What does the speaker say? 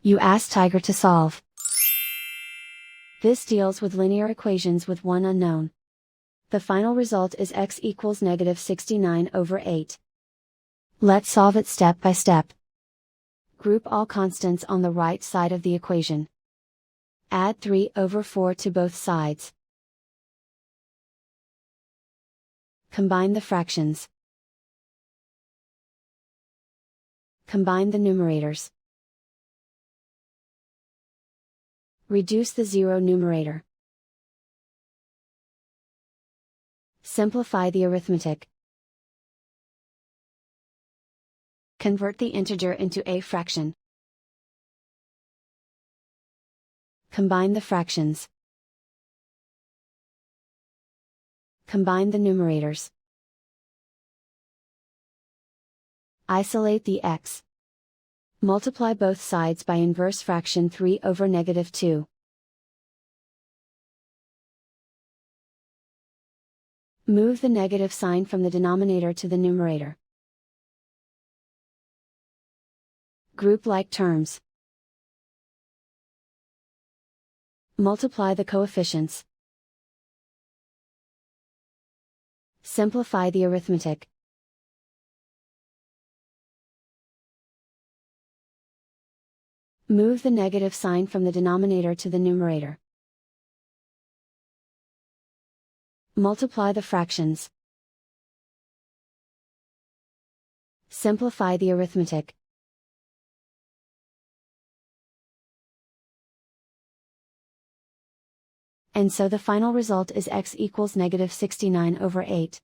You ask Tiger to solve. This deals with linear equations with one unknown. The final result is x equals -69/8. Let's solve it step by step. Group all constants on the right side of the equation. Add 3/4 to both sides. Combine the fractions. Combine the numerators. Reduce the zero numerator. Simplify the arithmetic. Convert the integer into a fraction. Combine the fractions. Combine the numerators. Isolate the x. Multiply both sides by inverse fraction 3/2. Move the negative sign from the denominator to the numerator. Group like terms. Multiply the coefficients. Simplify the arithmetic. Move the negative sign from the denominator to the numerator. Multiply the fractions. Simplify the arithmetic. And so the final result is x equals -69/8.